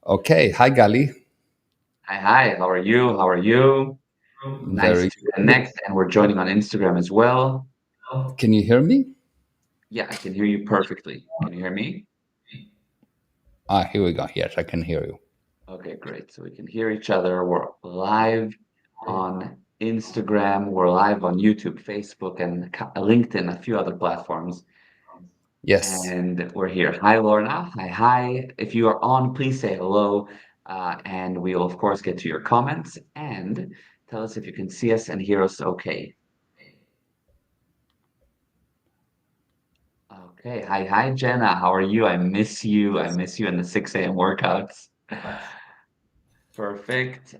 Okay. Hi, Gali. Hi, how are you? How are you? Nice Very to good. connect, and we're joining on Instagram as well. Can you hear me? Yeah, I can hear you perfectly. Can you hear me? Here we go. Yes, I can hear you. Okay, great. So we can hear each other. We're live on Instagram. We're live on YouTube, Facebook, and LinkedIn, a few other platforms. Yes. And we're here. Hi, Lorna. Hi. If you are on, please say hello. And we will, of course, get to your comments and tell us if you can see us and hear us okay. Okay. Hi, Jenna. How are you? I miss you. I miss you in the 6 a.m. workouts. Perfect.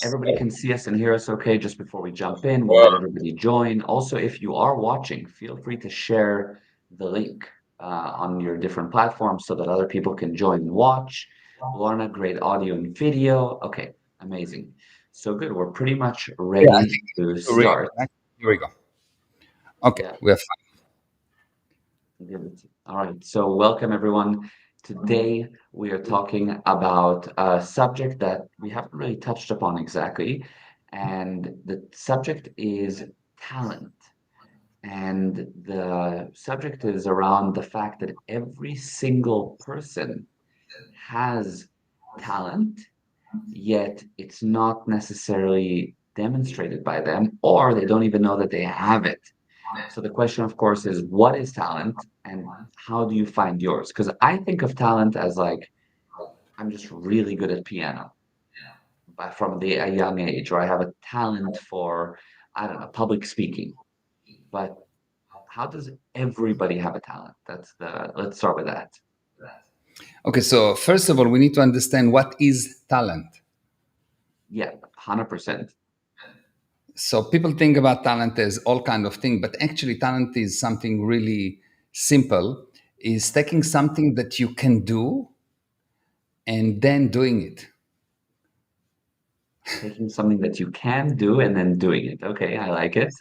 Everybody can see us and hear us okay. Just before we jump in, we'll let everybody join. Also, if you are watching, feel free to share the link on your different platforms so that other people can join and watch. Lorna, great audio and video. Okay, amazing. So good. We're pretty much Yeah, I ready think I to need to start. reconnect. Here we go. Okay, Yeah. we are fine. Give it. All right. So welcome everyone. Today we are talking about a subject that we haven't really touched upon exactly, and the subject is talent. And the subject is around the fact that every single person has talent, yet it's not necessarily demonstrated by them, or they don't even know that they have it. So the question, of course, is what is talent and how do you find yours? Because I think of talent as like, I'm just really good at piano from a young age, or I have a talent for, I don't know, public speaking. But how does everybody have a talent? Let's start with that. Okay, so first of all, we need to understand what is talent. Yeah, 100%. So people think about talent as all kind of thing, but actually talent is something really simple. Is taking something that you can do and then doing it. Taking something that you can do and then doing it. Okay, I like it.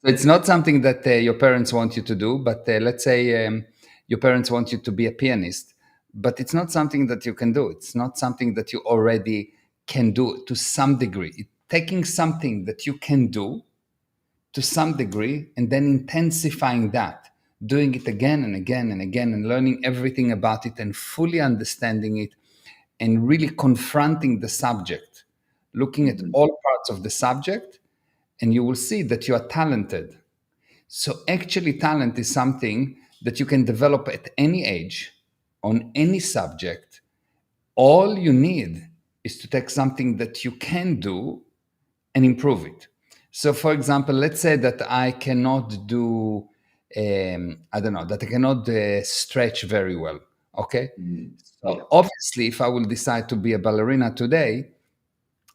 So it's not something that your parents want you to do, but let's say your parents want you to be a pianist, but it's not something that you can do. It's not something that you already can do to some degree. Taking something that you can do to some degree and then intensifying that, doing it again and again and again, and learning everything about it and fully understanding it and really confronting the subject, looking at Mhm. all parts of the subject, and you will see that you are talented. So, actually, talent is something that you can develop at any age, on any subject. All you need is to take something that you can do and improve it. So, for example, let's say that I cannot do, I don't know, that I cannot stretch very well. Okay. Mhm. Yeah. So, obviously, if I will decide to be a ballerina today,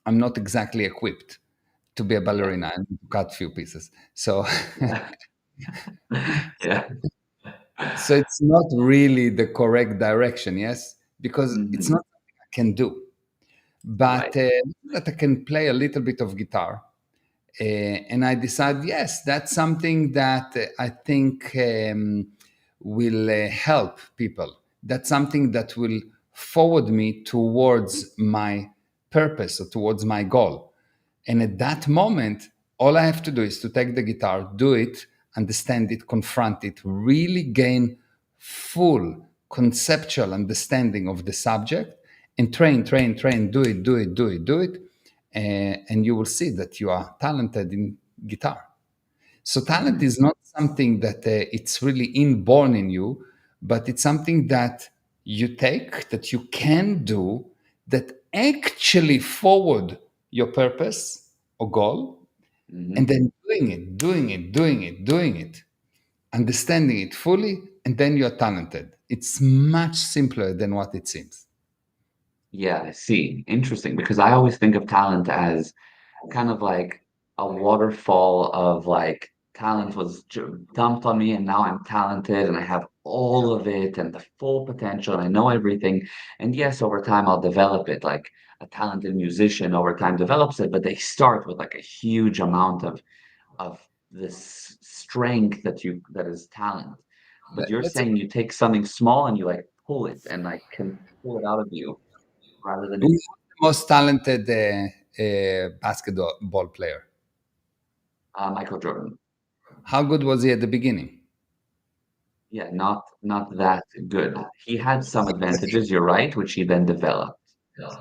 I'm not exactly equipped to be a Yeah. ballerina and to cut few pieces. So, Yeah. Yeah. so it's not really the correct direction, yes, because it's Mhm. not something I can do. Right. But that I can play a little bit of guitar, and I decide, yes, that's something that I think will help people. That's something that will forward me towards my purpose or towards my goal. And at that moment, all I have to do is to take the guitar, do it, understand it, confront it, really gain full conceptual understanding of the subject, and train, do it, do it, do it, do it. And you will see that you are talented in guitar. So talent Mhm. is not something that it's really inborn in you, but it's something that you take, that you can do, that actually forward your purpose or goal, and Mhm. then doing it, understanding it fully, and then you're talented. It's much simpler than what it seems. Yeah, I see. Interesting, because I always think of talent as kind of like a waterfall of like talent was dumped on me and now I'm talented and I have all of it and the full potential and I know everything. And yes, over time I'll develop it like a talented musician over time develops it, but they start with like a huge amount of this strength that is talent. But you're Let's say saying you take something small and you like pull it and like can pull it out of you. rather than Who's the most talented basketball player? Michael Jordan. How good was he at the beginning? Yeah, not that good. He had some advantages, you're right, which he then developed.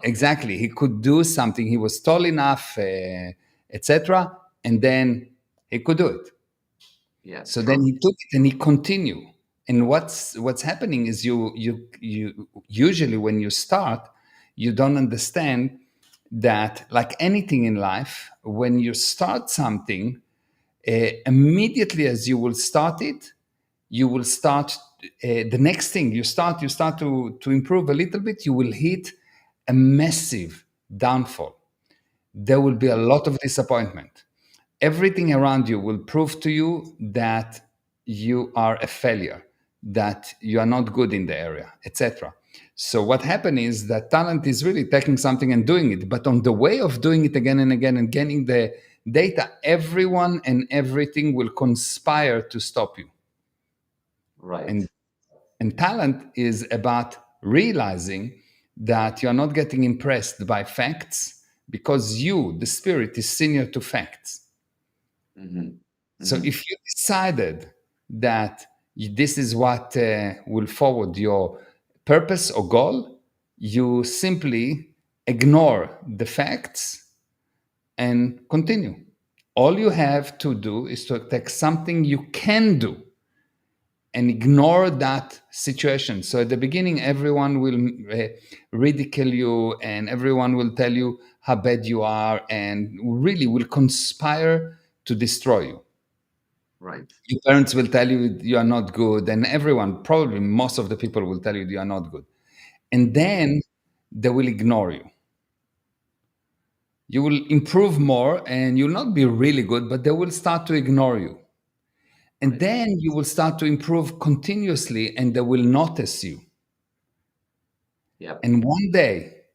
Exactly. He could do something. He was tall enough, etc. And then he could do it. Yeah, So then true. he took it and he continued. And what's happening is you usually when you start, you don't understand that like anything in life, when you start something, immediately as you will start it, you will start the next thing you start to improve a little bit, you will hit a massive downfall. There will be a lot of disappointment. Everything around you will prove to you that you are a failure, that you are not good in the area, etc. So what happened is that talent is really taking something and doing it, but on the way of doing it again and again and getting the data, everyone and everything will conspire to stop you. Right. And talent is about realizing that you're not getting impressed by facts because you, the spirit, is senior to facts. hmm So hmm if you decided that this is what will forward your purpose or goal, you simply ignore the facts and continue. All you have to do is to take something you can do and ignore that situation. So at the beginning, everyone will ridicule you and everyone will tell you how bad you are and really will conspire to destroy you. Right. Your parents will tell you you are not good, and everyone, probably most of the people, will tell you you are not good. And then they will ignore you. You will improve more and you'll not be really good, but they will start to ignore you. And Right. then you will start to improve continuously and they will notice you. Yep. And one day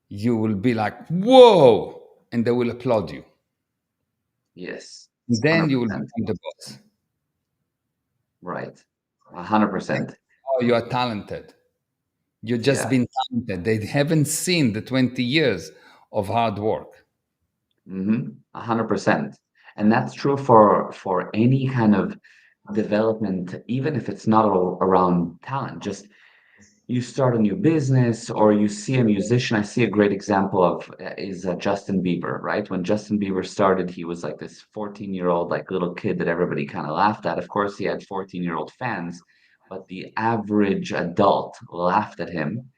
you will be like, whoa, and they will applaud you. Yes. And then you will 100%. become the boss. Right. Like, 100%. oh, you are talented. You've just Yeah. been talented. They haven't seen the 20 years of hard work. 100%. And that's true for any kind of development, even if it's not all around talent. Just you start a new business or you see a musician. I see a great example of is Justin Bieber, right? When Justin Bieber started, he was like this 14-year-old like little kid that everybody kind of laughed at. Of course, he had 14-year-old fans, but the average adult laughed at him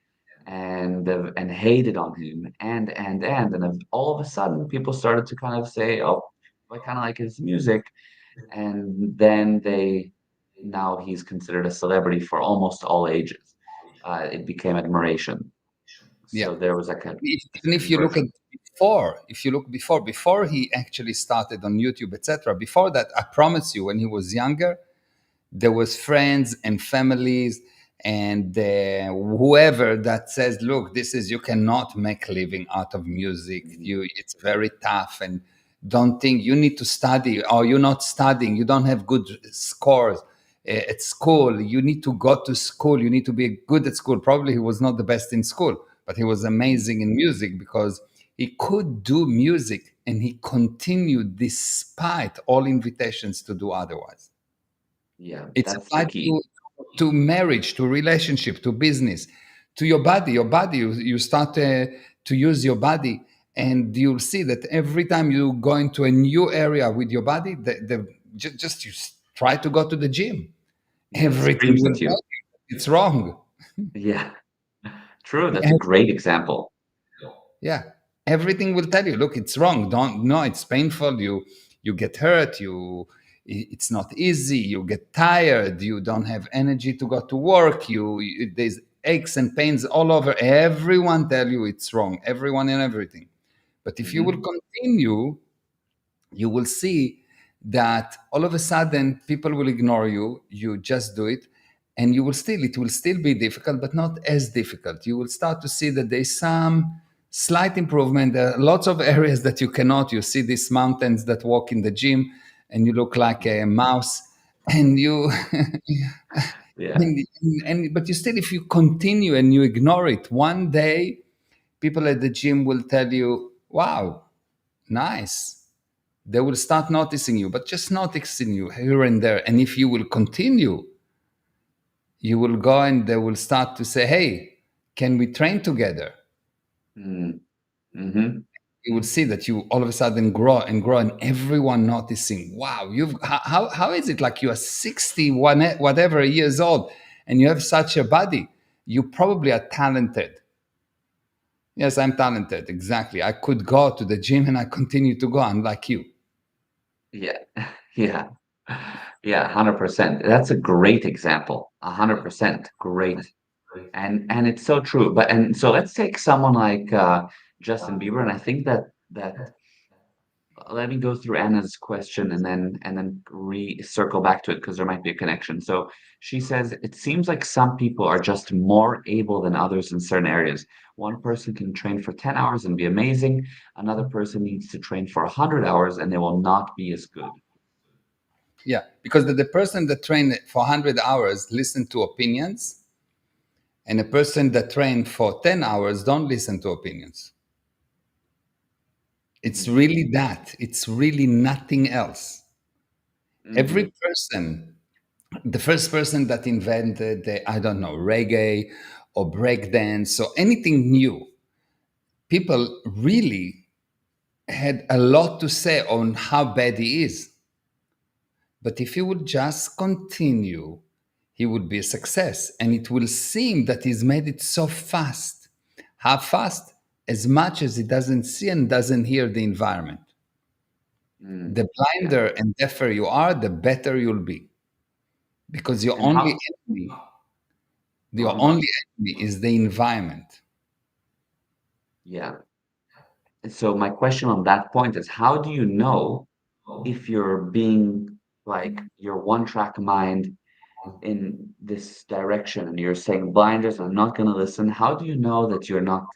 and hated on him and all of a sudden people started to kind of say, oh, I kind of like his music, and then they now he's considered a celebrity for almost all ages. It became admiration. Yeah. So there was like a Even if you look at conversion. before, if you look before he actually started on YouTube, etc. Before that, I promise you, when he was younger, there was friends and families and whoever that says, look, this is, you cannot make a living out of music, Mhm. you, it's very tough, and don't think you need to study, or you're not studying, you don't have good scores at school, you need to go to school, you need to be good at school. Probably he was not the best in school, but he was Mhm. amazing in music because he could do music and he continued despite all invitations to do otherwise. Yeah, It's that's the applied key. to marriage, to relationship, to business, to your body. Your body, you start to use your body, and you'll see that every time you go into a new area with your body, just try to go to the gym. Yeah, it Everything screams will at tell you. you it's wrong. Yeah, true. That's a great example. Yeah, everything will tell you, look, it's wrong. Don't, no, it's painful. You get hurt. It's not easy. You get tired. You don't have energy to go to work. There's aches and pains all over. Everyone tell you it's wrong. Everyone and everything. But if you will hmm continue, you will see that all of a sudden people will ignore you. You just do it, and it will still be difficult, but not as difficult. You will start to see that there's some slight improvement. There are lots of areas that you cannot. You see these mountains that walk in the gym, and you look like a mouse, and you Yeah. but you still, if you continue and you ignore it, one day people at the gym will tell you, wow, nice. They will start noticing you, but just noticing you here and there. And if you will continue, you will go and they will start to say, hey, can we train together? Mm. Mm-hmm. You will see that you all of a sudden grow and grow, and everyone noticing, wow, how is it like you are 61 whatever years old and you have such a body? You probably are talented. Yes, I'm talented, exactly. I could go to the gym and I continue to go, unlike you. Yeah. Yeah. Yeah, 100%. That's a great example. 100%. Great. And it's so true. But and so let's take someone like Justin Bieber, and I think that let me go through Anna's question and then circle back to it because there might be a connection. So she says it seems like some people are just more able than others in certain areas. One person can train for 10 hours and be amazing. Another person needs to train for 100 hours and they will not be as good. Yeah, because the person that trained for 100 hours listen to opinions, and a person that trained for 10 hours don't listen to opinions. It's Mhm. really that. It's really nothing else. Mhm. Every person, the first person that invented, I don't know, reggae or breakdance or anything new, people really had a lot to say on how bad he is. But if he would just continue, he would be a success. And it will seem that he's made it so fast. How fast? As much as he doesn't see and doesn't hear the environment. Mm. The Yeah. blinder and deafer you are, the better you'll be. Because And how your uh-huh. only enemy is the environment. Yeah. And so my question on that point is how do you know if you're being like your one track mind in this direction and you're saying blinders, I'm not going to listen. How do you know that you're not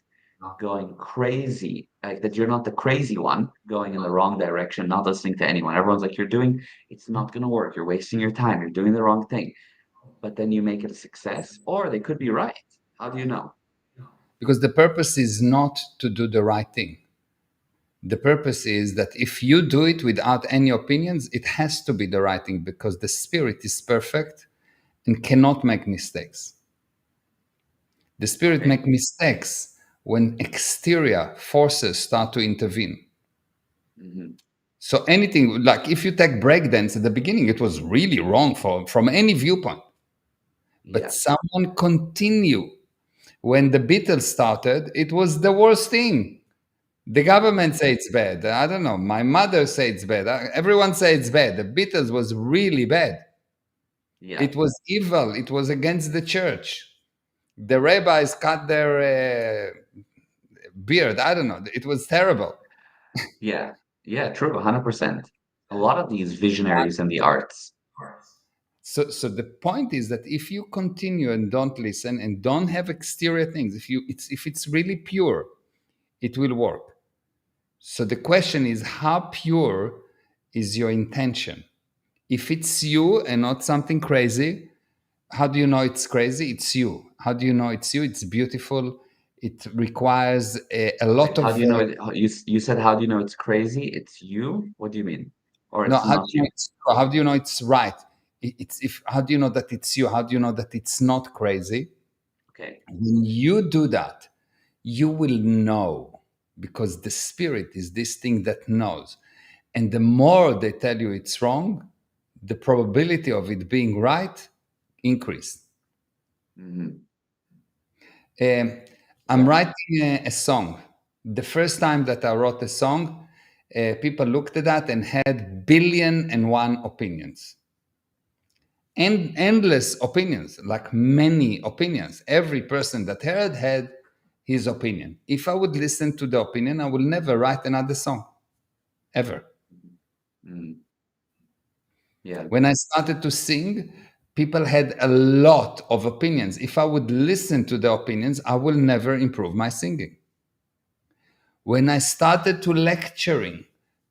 going crazy? Like that you're not the crazy one going in the wrong direction, not listening to anyone. Everyone's like, you're doing, it's not going to work. You're wasting your time. You're doing the wrong thing. But then you make it a success, or they could be right. How do you know? Because the purpose is not to do the right thing. The purpose is that if you do it without any opinions, it has to be the right thing because the spirit is perfect and cannot make mistakes. The spirit Okay. make mistakes when exterior forces start to intervene. Hmm. So anything like if you take breakdance at the beginning, it was really wrong from any viewpoint. But Yeah. someone continue. When the Beatles started, it was the worst thing. The government say it's bad. I don't know. My mother say it's bad. Everyone say it's bad. The Beatles was really bad. Yeah. It was evil. It was against the church. The rabbis cut their beard. I don't know. It was terrible. Yeah. Yeah. True. 100%. A lot of these visionaries in the arts. So the point is that if you continue and don't listen and don't have exterior things, if it's really pure, it will work. So the question is, how pure is your intention? If it's you and not something crazy, how do you know it's crazy? It's you. How do you know it's you? It's beautiful. It requires a Wait, lot how of do you know it? You said how do you know it's crazy? It's you? What do you mean? Or no. it's How do not you know you? it's right? It's if how do you know that it's you? How do you know that it's not crazy? Okay. When you do that, you will know because the spirit is this thing that knows. And the more they tell you it's wrong, the probability of it being right increase. Hmm. Um, I'm Yeah. writing a song. The first time that I wrote a song, people looked at that and had billion and one opinions. And endless opinions, like many opinions. Every person that heard had his opinion. If I would listen to the opinion, I will never write another song, ever. Mm. Yeah. When I started to sing, people had a lot of opinions. If I would listen to the opinions, I will never improve my singing. When I started to lecturing,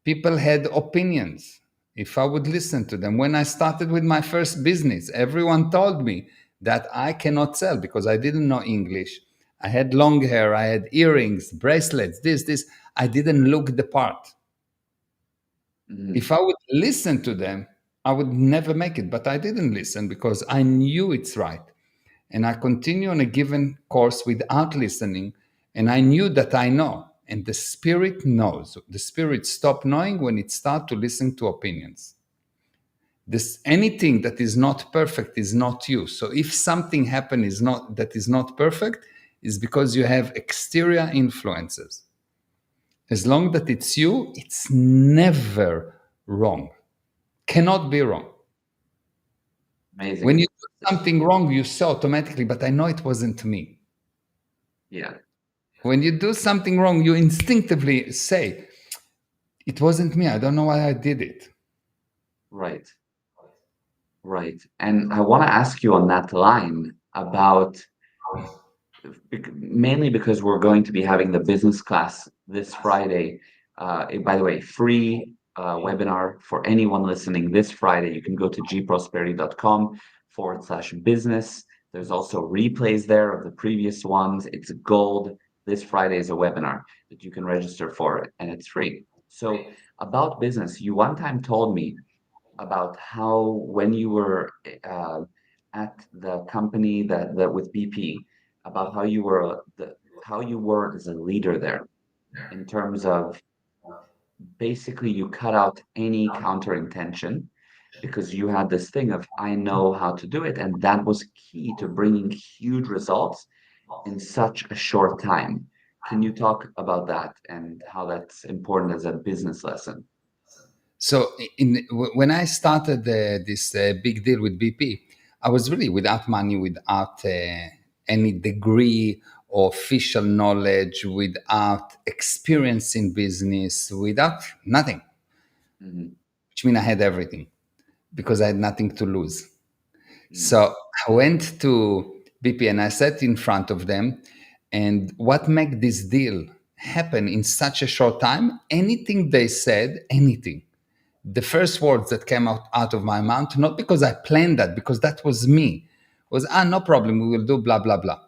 people had opinions. If I would listen to them. When I started with my first business, everyone told me that I cannot sell because I didn't know English. I had long hair, I had earrings, bracelets, this. I didn't look the part. If I would listen to them, I would never make it. But I didn't listen because I knew it's right. And I continue on a given course without listening. And I knew that I know. And the spirit knows. The spirit stopped knowing when it started to listen to opinions. This anything that is not perfect is not you. So if something happened that is not perfect, is because you have exterior influences. As long that it's you, it's never wrong. Cannot be wrong. Amazing. When you do something wrong, you say automatically, but I know it wasn't me. Yeah. When you do something wrong, you instinctively say, it wasn't me. I don't know why I did it. Right. Right. And I want to ask you on that line about mainly because we're going to be having the business class this Friday. By the way, free webinar for anyone listening this Friday. You can go to gprosperity.com/business. There's also replays there of the previous ones. It's gold. This Friday is a webinar that you can register for, and it's free. So about business, you one time told me about how when you were at the company that with BP, about how you were as a leader there in terms of basically you cut out any counter intention because you had this thing of I know how to do it, and that was key to bringing huge results in such a short time. Can you talk about that and how that's important as a business lesson? So when I started this big deal with BP, I was really without money, without any degree or official knowledge, without experience in business, without nothing, Mhm. which means I had everything because I had nothing to lose. Mm. So I went to BP and I sat in front of them. And what made this deal happen in such a short time? Anything they said, anything. The first words that came out of my mouth, not because I planned that, because that was me, was, no problem, we will do blah, blah, blah.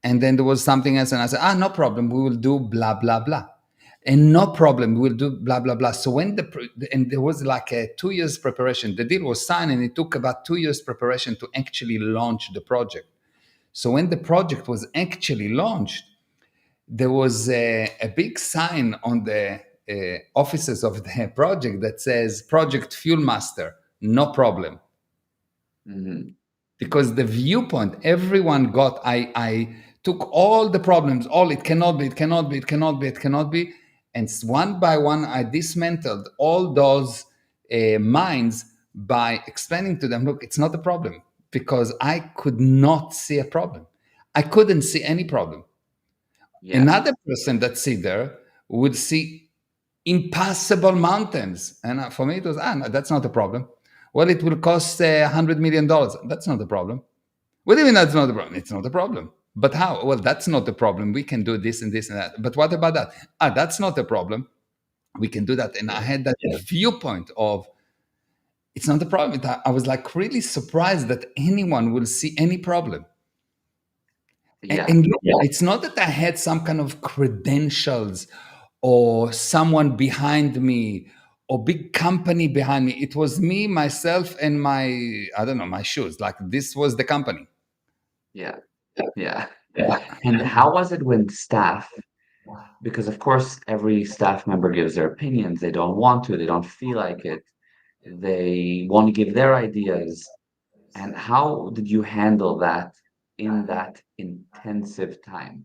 And then there was something else, and I said, no problem, we will do blah, blah, blah. And no problem, we will do blah, blah, blah. So and there was like a 2 years preparation. The deal was signed, and it took about 2 years preparation to actually launch the project. So when the project was actually launched, there was a big sign on the offices of the project that says Project Fuel Master, no problem. Mhm. Because the viewpoint everyone got, I took all the problems, all it cannot be, it cannot be, it cannot be, it cannot be. And one by one, I dismantled all those minds by explaining to them, look, it's not a problem. Because I could not see a problem. I couldn't see any problem. Yeah. Another person that sit there would see impassable mountains, and for me it was no, that's not a problem. Well, it will cost $100 million. That's not a problem. What do you mean that's not a problem? It's not a problem. But how? Well, that's not a problem. We can do this and this and that. But what about that? That's not a problem. We can do that. And I had that viewpoint of it's not a problem. I was like really surprised that anyone will see any problem. Yeah. And look, it's not that I had some kind of credentials or someone behind me or big company behind me. It was me, myself, and I don't know, my shoes. Like this was the company. Yeah. Yeah. And how was it when staff, because of course every staff member gives their opinions, they don't want to, they don't feel like it, they want to give their ideas. And how did you handle that in that intensive time?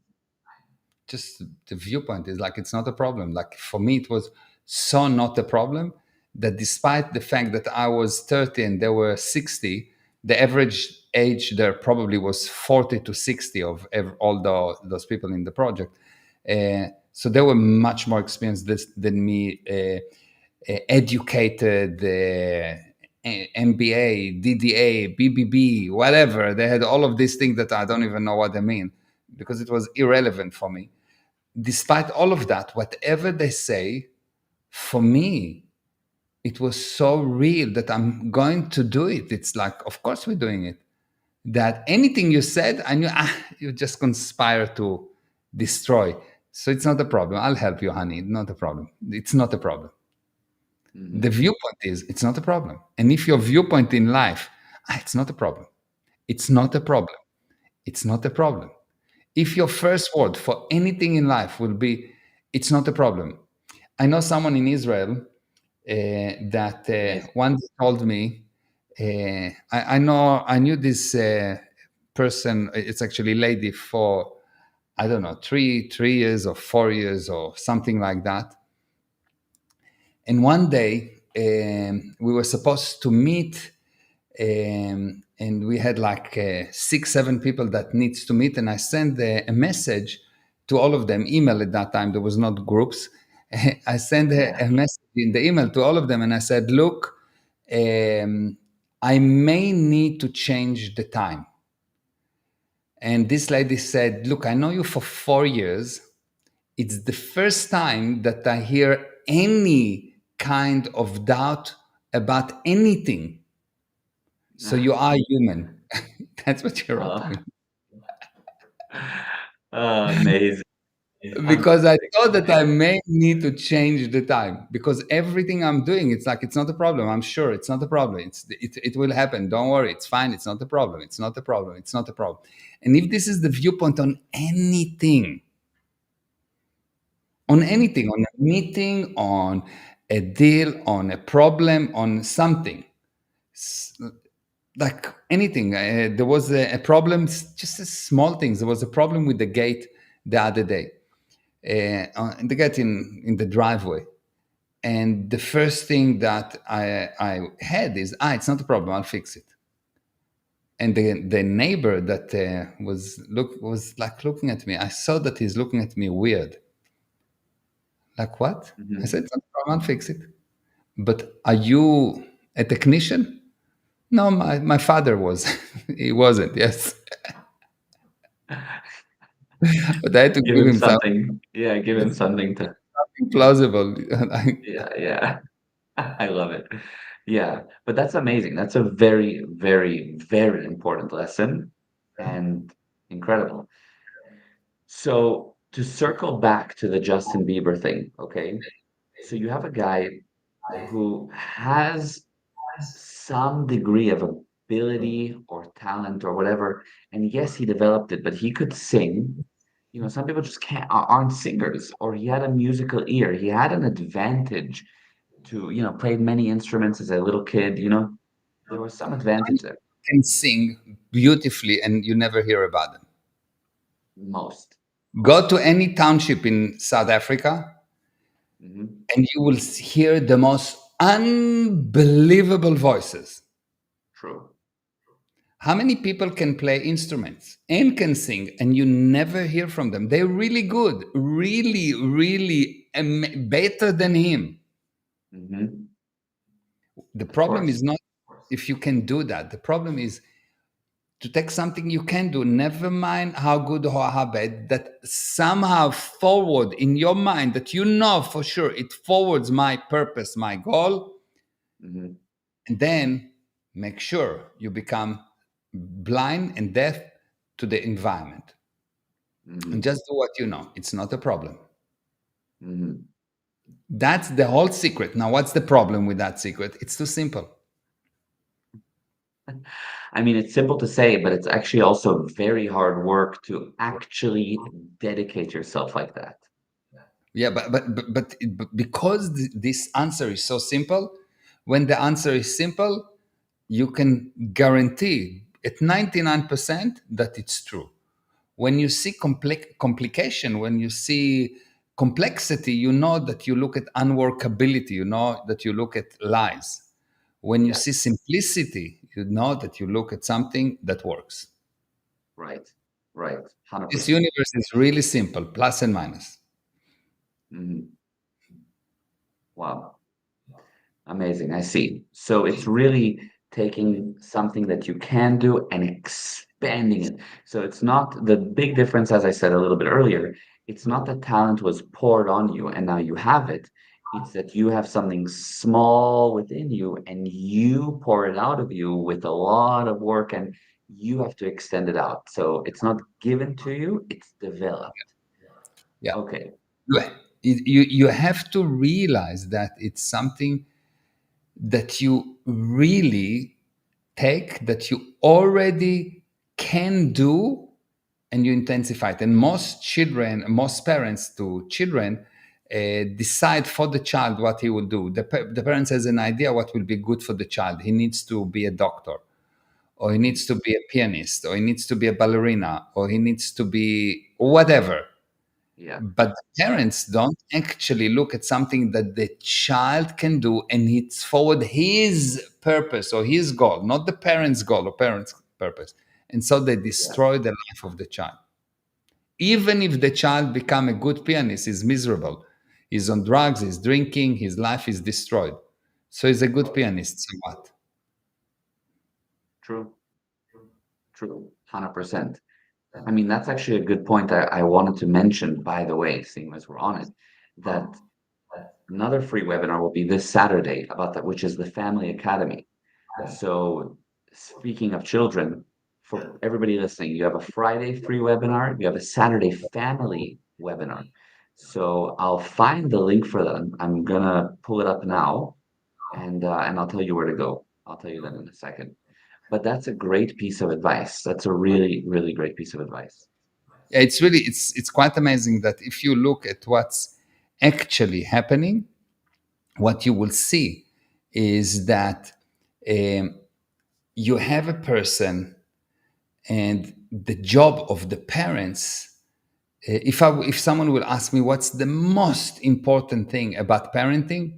Just the viewpoint is like it's not a problem. Like for me, it was so not a problem that despite the fact that I was 30 and they were 60, the average age there probably was 40 to 60 of all those people in the project. So they were much more experienced than me, educated, MBA, DDA, BBB, whatever. They had all of these things that I don't even know what they mean because it was irrelevant for me. Despite all of that, whatever they say, for me, it was so real that I'm going to do it. It's like, of course, we're doing it. that anything you said, I knew, you just conspire to destroy. So it's not a problem. I'll help you, honey. Not a problem. It's not a problem. The Hmm. viewpoint is, it's not a problem. And if your viewpoint in life, it's not a problem. It's not a problem. It's not a problem. If your first word for anything in life will be, it's not a problem. I know someone in Israel that Amazing. once told me, I knew this person, it's actually a lady for, I don't know, 3 years or 4 years or something like that. And one day we were supposed to meet, and we had like 6 7 people that needs to meet, and I sent a message to all of them, email at that time, there was not groups. I sent Yeah. a message in the email to all of them, and I said, look, um, I may need to change the time. And this lady said, look, I know you for 4 years. It's the first time that I hear any kind of doubt about anything. So you are human. That's what she wrote to Uh, me. amazing. Because I Amazing. thought that I may need to change the time, because everything I'm doing, it's like, it's not a problem. I'm sure it's not a problem. It will happen. Don't worry. It's fine. It's not a problem. It's not a problem. It's not a problem. And if this is the viewpoint on anything, on a meeting, on a deal, on a problem, on something, like anything. There was a problem, just a small things. There was a problem with the gate the other day, the gate in the driveway. And the first thing that I had is, it's not a problem. I'll fix it. And the neighbor that was like looking at me. I saw that he's looking at me weird. Like what? I Mhm. said, it's not a problem. I'll fix it. But are you a technician? No, my father was. He wasn't. Yes, but I had to Give give him him something something. Yeah, give him something to. plausible. Yeah, yeah. I love it. Yeah, but that's amazing. That's a very, very, very important lesson and incredible. So to circle back to the Justin Bieber thing, okay? So you have a guy who has some degree of ability or talent or whatever, and yes, he developed it, but he could sing. You know, some people just aren't singers, or he had a musical ear. He had an advantage to, played many instruments as a little kid, there was some advantage there. Can sing beautifully, and you never hear about them. Most. Go to any township in South Africa, Hmm. and you will hear the most unbelievable voices. True. How many people can play instruments and can sing, and you never hear from them? They're really good, really, really better than him. Hmm. The Of problem course. is not if you can do that. The problem is to take something you can do, never mind how good or how bad, that somehow forward in your mind, that you know for sure it forwards my purpose, my goal, Hmm. and then make sure you become blind and deaf to the environment. And Hmm. just do what you know. It's not a problem. Hmm. That's the whole secret. Now, what's the problem with that secret? It's too simple. I mean, it's simple to say, but it's actually also very hard work to actually dedicate yourself like that. Yeah, but because this answer is so simple, when the answer is simple, you can guarantee at 99% that it's true. When you see complication, when you see complexity, you know that you look at unworkability, you know that you look at lies. When you Yes. see simplicity, you know that you look at something that works. Right. Right. This 100%. universe is really simple, plus and minus. Hmm. Wow. Amazing. I see. So it's really taking something that you can do and expanding it. So it's not the big difference, as I said a little bit earlier, it's not that talent was poured on you and now you have it. It's that you have something small within you and you pour it out of you with a lot of work and you have to extend it out. So it's not given to you, it's developed. Yeah. Okay. You have to realize that it's something that you really take, that you already can do, and you intensify it. And most parents to children decide for the child what he will do. The parents has an idea what will be good for the child. He needs to be a doctor, or he Mm, needs to be a pianist, or he needs to be a ballerina, or he needs to be whatever. yeah. But the parents don't actually look at something that the child can do, and it's forward his purpose or his goal, not the parents' goal or parents' purpose. And so they Yeah. destroy the life of the child. Even if the child become a good pianist, he's miserable. He's on drugs, he's drinking, his life is destroyed. So he's a good pianist, so what? True. True. 100%. I mean, that's actually a good point I wanted to mention, by the way, seeing as we're on it, that another free webinar will be this Saturday about that, which is the Family Academy. So, speaking of children, for everybody listening, you have a Friday free webinar, you have a Saturday family webinar. So, I'll find the link for that. I'm gonna pull it up now, and I'll tell you where to go. I'll tell you that in a second. But that's a great piece of advice. That's a really, really great piece of advice. Yeah, it's quite amazing that if you look at what's actually happening, what you will see is that um, you have a person, and the job of the parents. If someone will ask me what's the most important thing about parenting,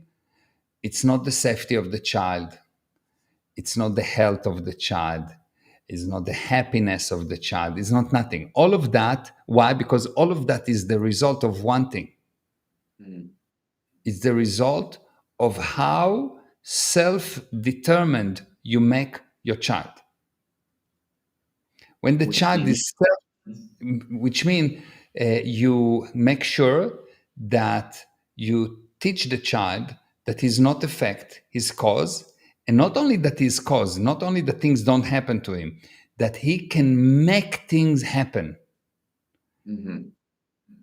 it's not the safety of the child, it's not the health of the child, it's not the happiness of the child, it's not nothing. All of that, why? Because all of that is the result of one thing. Mm. It's the result of how self-determined you make your child. When the Which child means, is which means you make sure that you teach the child that he's not effect, his cause, and not only that he's cause, not only that things don't happen to him, that he can make things happen. mhm,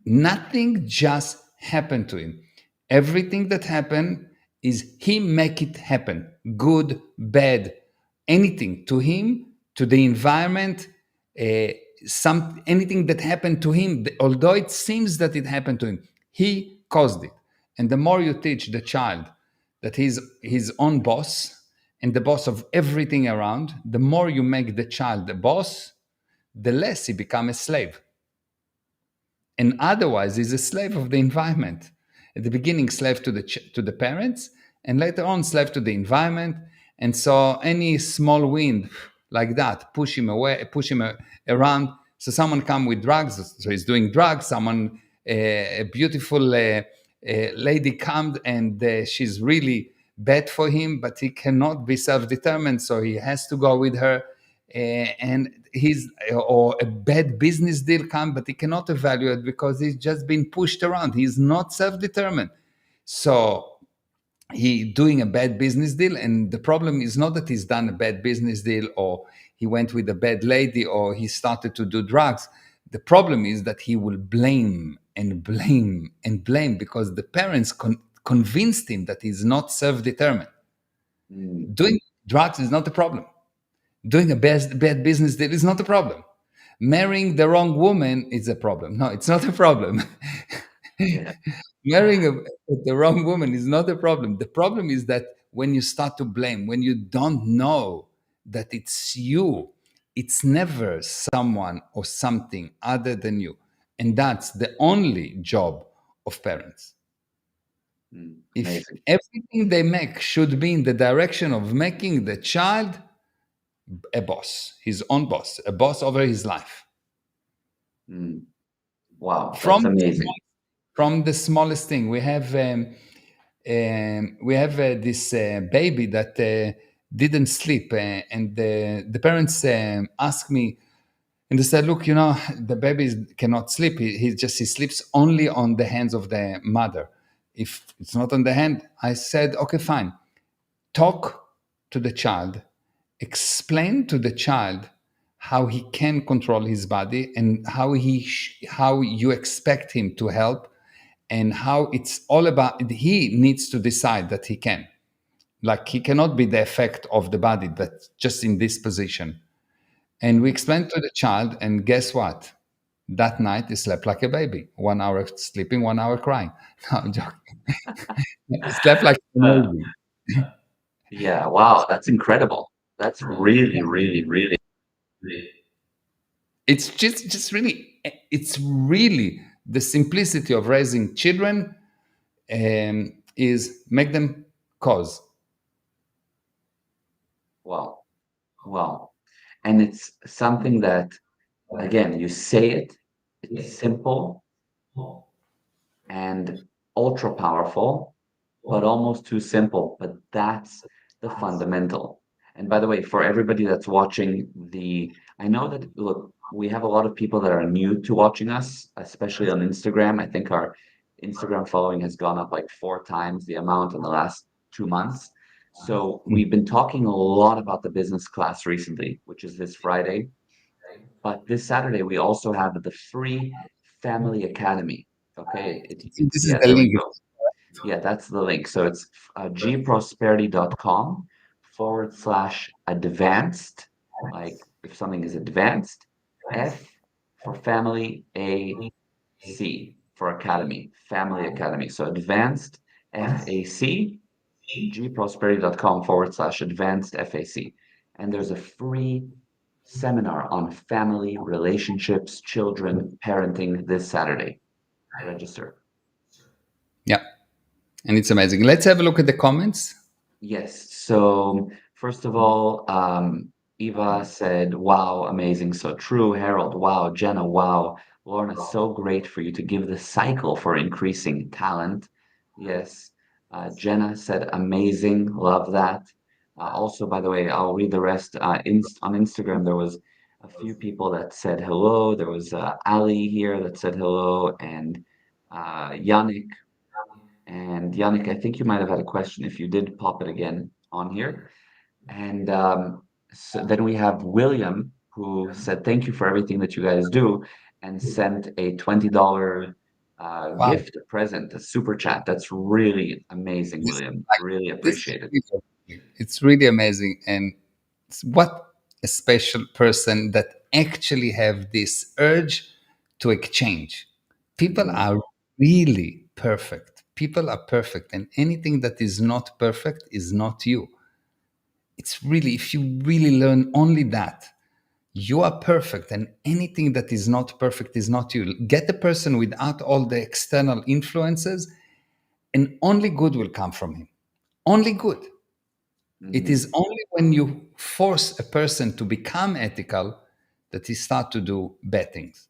Nothing just happened to him. Everything that happened is he make it happen. Good, bad, anything to him, to the environment, uh, anything that happened to him, although it seems that it happened to him, he caused it. And the more you teach the child that he's his own boss and the boss of everything around, the more you make the child the boss, the less he become a slave, and otherwise he's a slave of the environment. At the beginning slave to the parents, and later on slave to the environment. And so any small wind like that push him away, push him around. So someone come with drugs, so he's doing drugs. Someone a beautiful lady comes, and she's really bad for him, but he cannot be self-determined, so he has to go with her. And he's or a bad business deal come, but he cannot evaluate because he's just been pushed around. He's not self-determined. So he doing a bad business deal, and the problem is not that he's done a bad business deal, or he went with a bad lady, or he started to do drugs. The problem is that he will blame and blame and blame because the parents convinced him that he's not self-determined. mm, Doing drugs is not the problem. Doing a bad business deal is not a problem. Marrying the wrong woman is a problem. No, it's not a problem. yeah. Marrying the wrong woman is not a problem. The problem is that when you start to blame, when you don't know that it's you, it's never someone or something other than you. And that's the only job of parents. If Amazing. everything they make should be in the direction of making the child a boss, his own boss, a boss over his life. Mm. Wow, that's From amazing. from the smallest thing, we have this baby that didn't sleep, and the parents asked me, and they said, "Look, the baby cannot sleep. He sleeps only on the hands of the mother." If it's not on the hand, I said, okay, fine. Talk to the child, explain to the child how he can control his body and how you expect him to help, and how it's all about he needs to decide that he can. Like, he cannot be the effect of the body that's just in this position. And we explained to the child, and guess what? That night he slept like a baby. 1 hour sleeping, 1 hour crying. No, I'm joking. He slept like a Uh, baby. yeah, wow, that's incredible. That's really, really, really. It's just really, it's really the simplicity of raising children, is make them cause. Wow. Wow. And it's something that, again, you say it, it's simple and ultra powerful, but almost too simple. But that's the fundamental. And by the way, for everybody that's watching I know that, look, we have a lot of people that are new to watching us, especially on Instagram. I think our Instagram following has gone up like 4 times the amount in the last 2 months. So we've been talking a lot about the business class recently, which is this Friday. But this Saturday, we also have the free Family Academy. Okay. This is Yeah, the there we link. go. Yeah, that's the link. So it's gprosperity.com/advanced. Like if something is advanced, F for family, AC for academy, Family Academy. So advanced FAC, gprosperity.com/advanced FAC. And there's a free seminar on family relationships, children, parenting this Saturday. Register. Yeah, and it's amazing. Let's have a look at the comments. Yes. So first of all, Eva said, "Wow, amazing, so true." Harold, "Wow." Jenna, "Wow." Lorna, "So great for you to give the cycle for increasing talent." Yes. Jenna said, "Amazing, love that." Also, by the way, I'll read the rest. On Instagram, there was a few people that said hello. There was Ali here that said hello, and Yannick. And Yannick, I think you might have had a question if you did pop it again on here. And so then we have William, who said, "Thank you for everything that you guys do," and sent a $20 Wow. gift, a present, a super chat. That's really amazing, This, William. Really this is appreciate it. it's really amazing. And what a special person that actually have this urge to exchange. People Mhm. are really perfect. People are perfect, and anything that is not perfect is not you. It's really, if you really learn only that, you are perfect, and anything that is not perfect is not you. Get a person without all the external influences, and only good will come from him. Only good. It Mhm. is only when you force a person to become ethical that he start to do bad things.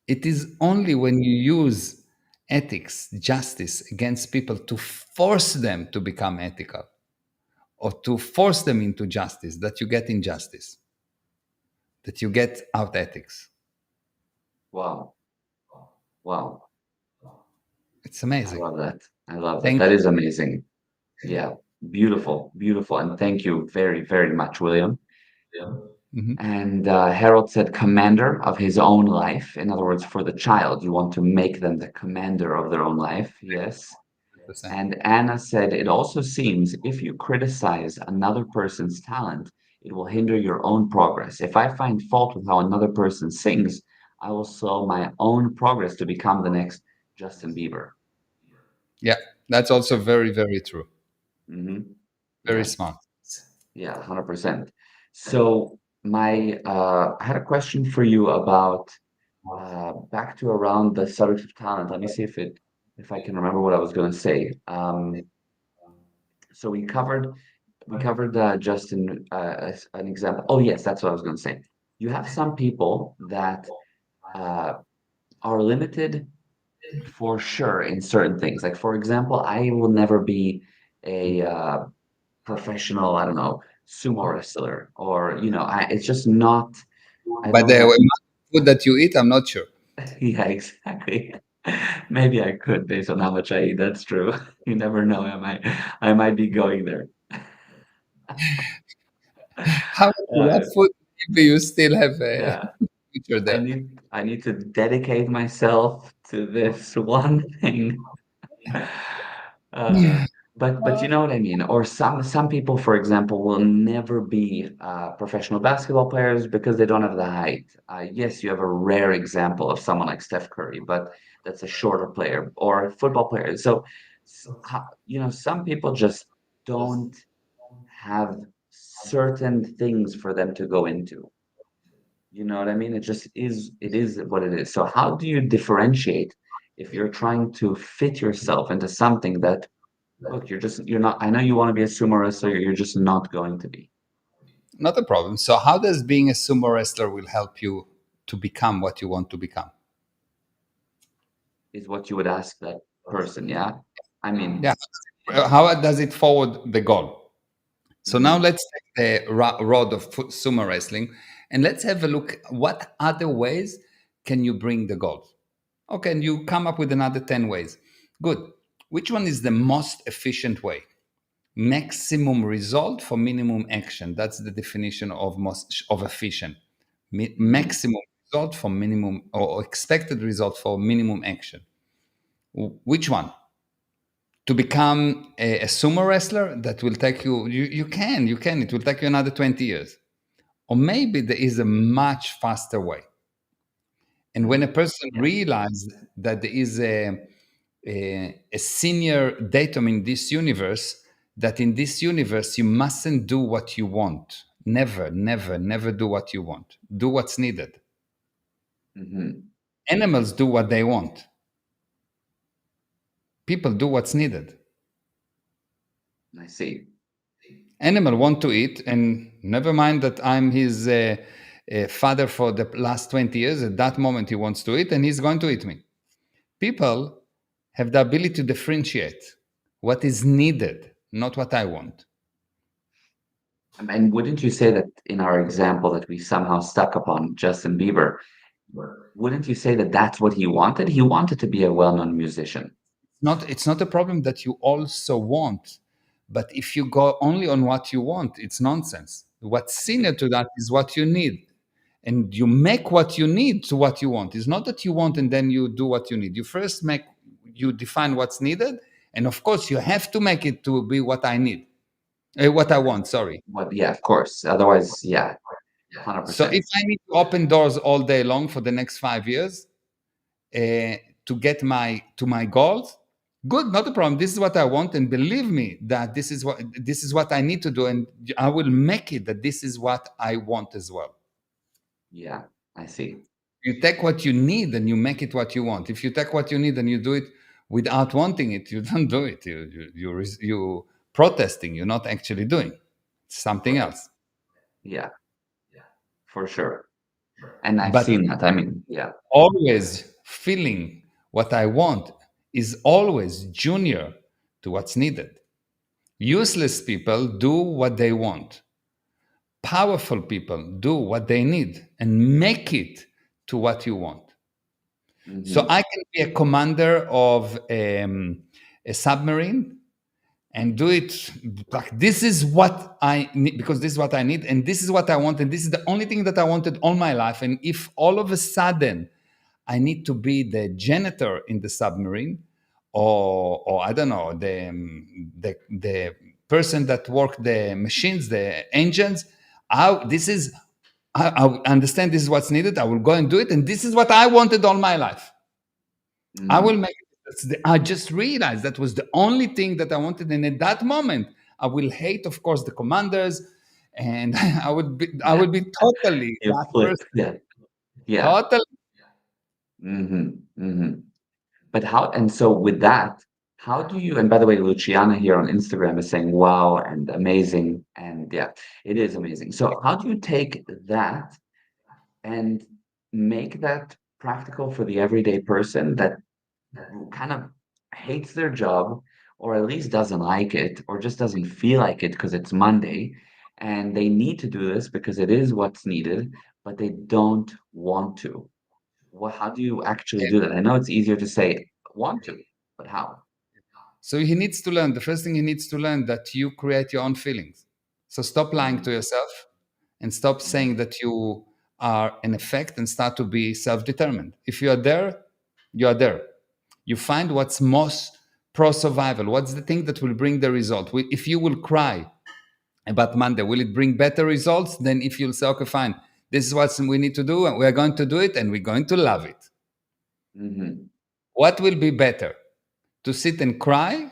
It is only when you use ethics, justice against people to force them to become ethical or to force them into justice that you get injustice, that you get out ethics. Wow. Wow. It's I amazing. love that. I love that. Thank That is amazing. Yeah. Beautiful. Beautiful. And thank you very, very much, William. you. Mhm. And Harold said commander of his own life. In other words, for the child, you want to make them the commander of their own life. Yes. 100%. And Anna said, "It also seems if you criticize another person's talent, it will hinder your own progress. If I find fault with how another person sings, I will slow my own progress to become the next Justin Bieber." Yeah, that's also very, very true. Hmm. Very Yeah. smart. Yeah, 100%. So I had a question for you about back to around the subject of talent. Let me see if I can remember what I was going to say. So we covered Justin as an example. Oh yes, that's what I was going to say. You have some people that uh, are limited for sure in certain things. Like for example, I will never be a professional, I don't know, sumo wrestler, or it's just not. I But don't the have. amount of food that you eat, I'm not sure. Yeah, exactly. Maybe I could based on how much I eat. That's true. You never know. I might be going there. How what Uh, food do you still have a yeah. future I there? need I need to dedicate myself to this one thing. Uh, but you know what I mean? Or some people, for example, will never be professional basketball players because they don't have the height. Yes, you have a rare example of someone like Steph Curry, but that's a shorter player or a football player. So, some people just don't have certain things for them to go into. You know what I mean? It is what it is. So how do you differentiate if you're trying to fit yourself into something that, look, you're not, I know you want to be a sumo wrestler, you're just not going to be, Not a problem. So how does being a sumo wrestler will help you to become what you want to become? is what you would ask that person, yeah? I Yeah. mean, How does it forward the goal? So now mhm, let's take the rod of sumo wrestling and let's have a look. What other ways can you bring the goal? Okay, and you come up with another 10 ways. Good. Which one is the most efficient way? Maximum result for minimum action. That's the definition of most of efficient. mhm, Maximum result for minimum or expected result for minimum action. Which one? To become a sumo wrestler that will take you can it will take you another 20 years, or maybe there is a much faster way. And when a mhm, person yeah, realizes that there is a senior datum in this universe, that in this universe you mustn't do what you want. Never, never, never do what you want. Do what's needed. mhm, Animals do what they want. People do what's needed. I see. Animal want to eat, and never mind that I'm his father for the last 20 years. At that moment, he wants to eat, and he's going to eat me. People have the ability to differentiate what is needed, not what I want. And wouldn't you say that in our example that we somehow stuck upon Justin Bieber, wouldn't you say that that's what he wanted? He wanted to be a well-known musician. It's not a problem that you also want, but if you go only on what you want, it's nonsense. What's I senior see. to that is what you need, and you make what you need to what you want. It's not that you want and then you do what you need. You define what's needed, and of course you have to make it to be what I need, what I want, sorry. What, yeah, of course. Otherwise, yeah, So 100%. if I need to open doors all day long for the next 5 years, to get my goals, good, not a problem. This is what I want, and believe me that this is what I need to do, and I will make it that this is what I want as well. Yeah, I see. You take what you need and you make it what you want. If you take what you need and you do it without wanting it, you don't do it. You protesting. You're not actually doing. It's something Right. else. Yeah, for sure. And I've But seen that. I mean, yeah. always feeling what I want is always junior to what's needed. Useless people do what they want. Powerful people do what they need and make it to what you want. So Hmm. I can be a commander of a submarine and do it like this is what I need, because this is what I need and this is what I want and this is the only thing that I wanted all my life. And if all of a sudden I need to be the janitor in the submarine, or I don't know, the person that work the machines, the engines. This is I understand this is what's needed. I will go and do it, and this is what I wanted all my life. I will Hmm. make it. I just realized that was the only thing that I wanted, and at that moment, I will hate, of course, the commanders, and I Yeah. would be totally You that flip. person, Yeah. Yeah. totally. Hmm. Hmm. But how, and so with that, how do you, and by the way, Luciana here on Instagram is saying, wow, and amazing. And yeah, it is amazing. So how do you take that and make that practical for the everyday person that kind of hates their job or at least doesn't like it or just doesn't feel like it because it's Monday and they need to do this because it is what's needed, but they don't want to. how do you actually do that? I know it's easier to say want to, but how? So he needs to learn. The first thing he needs to learn that you create your own feelings. So stop lying to Mhm. yourself and stop Mhm. saying that you are an effect and start to be self-determined. If you are there, you are there. You find what's most pro survival. What's the thing that will bring the result? If you will cry about Monday, will it bring better results than if you'll say, okay, fine, this is what we need to do, and we're going to do it, and we're going to love it. Mhm. What will be better? To sit and cry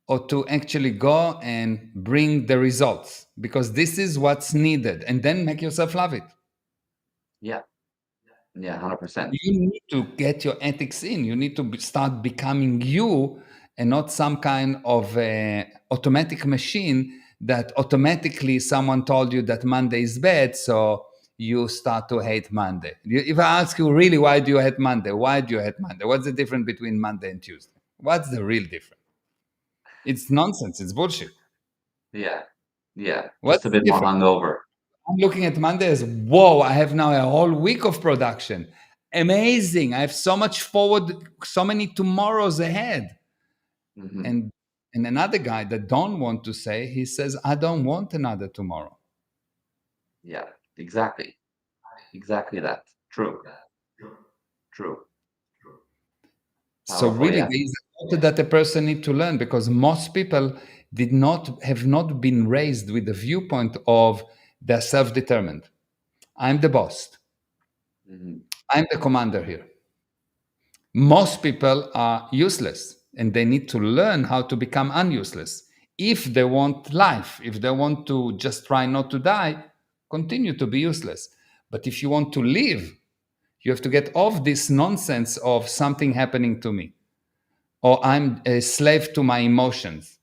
or to actually go and bring the results? Because this is what's needed. And then make yourself love it. Yeah. Yeah, 100%. You need to get your ethics in. You need to start becoming you and not some kind of automatic machine that automatically someone told you that Monday is bad, so you start to hate Monday. If I ask you really, why do you hate Monday? Why do you hate Monday? What's the difference between Monday and Tuesday? What's the real difference? It's nonsense. It's bullshit. Yeah. Yeah. Just What's a the bit more difference? hungover. I'm looking at Monday as, whoa, I have now a whole week of production. Amazing. I have so much forward, so many tomorrows ahead. Mhm. And another guy that don't want to say, he says, I don't want another tomorrow. Yeah. Exactly. Exactly that. True. True. So Powerful. really, Yeah. there is a lot that a person need to learn, because most people have not been raised with the viewpoint of they're self-determined. I'm the boss. Mhm. I'm the commander here. Most people are useless and they need to learn how to become unuseless. If they want life, if they want to just try not to die, continue to be useless. But if you want to live, you have to get off this nonsense of something happening to me, or I'm a slave to my emotions.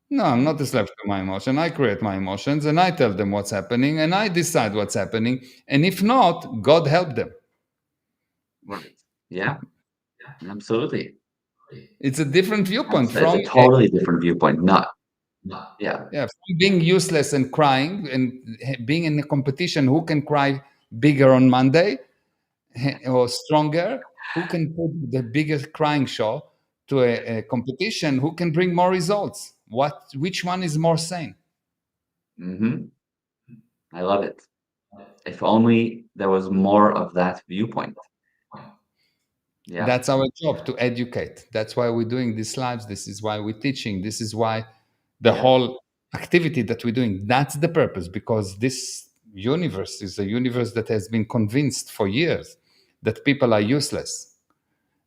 No, I'm not Mhm. a slave to my emotion. I create my emotions and I tell them what's happening and I decide what's happening. And if not, God help them. Right. Yeah. Absolutely. It's a different viewpoint It's from a totally different viewpoint. Not. Yeah. yeah, from being useless and crying and being in a competition, who can cry bigger on Monday or stronger, who can put the biggest crying show, to a competition, who can bring more results. Which one is more sane? Mhm. I love it. If only there was more of that viewpoint. Yeah. That's our job, to educate. That's why we're doing these lives. This is why we're teaching. This is why the Yeah. whole activity that we're doing, that's the purpose, because this universe is a universe that has been convinced for years that people are useless.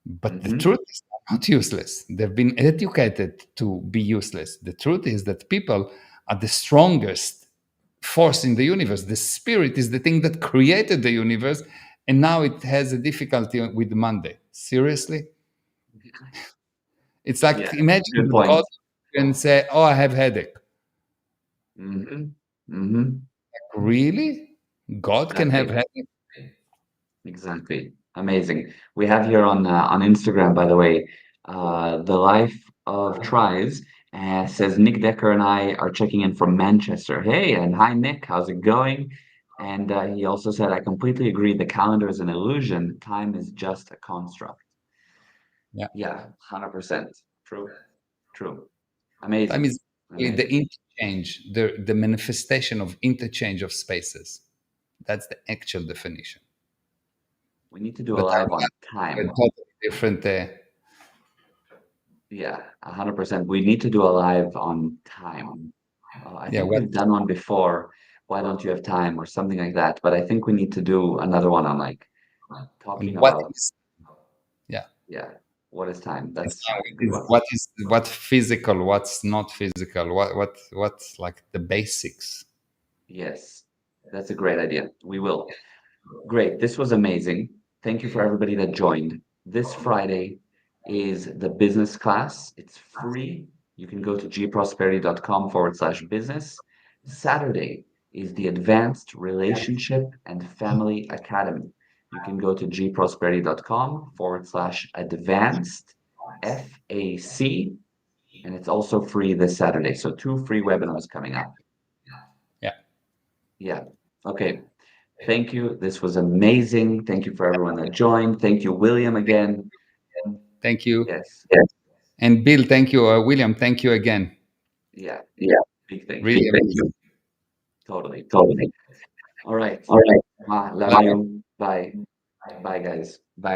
But the Mhm. truth is they're not useless. They've been educated to be useless. The truth is that people are the strongest force in the universe. The spirit is the thing that created the universe, and now it has a difficulty with Monday. Seriously? It's like, Yeah. imagine Good that God point. can say, "Oh, I have headache." Mhm. Mhm. Really? God can have Exactly. headache? Exactly. Amazing. We have here on Instagram, by the way, the life of Tries says Nick Decker and I are checking in from Manchester. Hey, and hi Nick, how's it going? And he also said, I completely agree. The calendar is an illusion. Time is just a construct. Yeah. Yeah, 100%. True. True. Time Amazing. is really the Amazing. interchange, the manifestation of interchange of spaces. That's the actual definition. We need to do a But live on a time. totally different. Yeah, 100%. We need to do a live on time. I Yeah. think What? we've done one before. Why don't you have time or something like that? But I think we need to do another one on like talking What about, is? Yeah. yeah, what is time? It's That's now a good it is one. what physical, what's not physical, what's like the basics. Yes, that's a great idea. We will. Great. This was amazing. Thank you for everybody that joined. This Friday is the business class. It's free. You can go to gprosperity.com/business. Saturday is the Advanced Relationship and Family Academy. You can go to gprosperity.com/advanced FAC, and it's also free this Saturday. So two free webinars coming up. Yeah. Yeah. Okay. Thank you. This was amazing. Thank you for everyone that joined. Thank you, William, again. Thank you. Yes. And Bill, thank you. William, thank you again. Yeah. Big thank Really you. amazing. Totally. Totally. All right. All right. Love Bye. you. Bye. Bye, guys. Bye.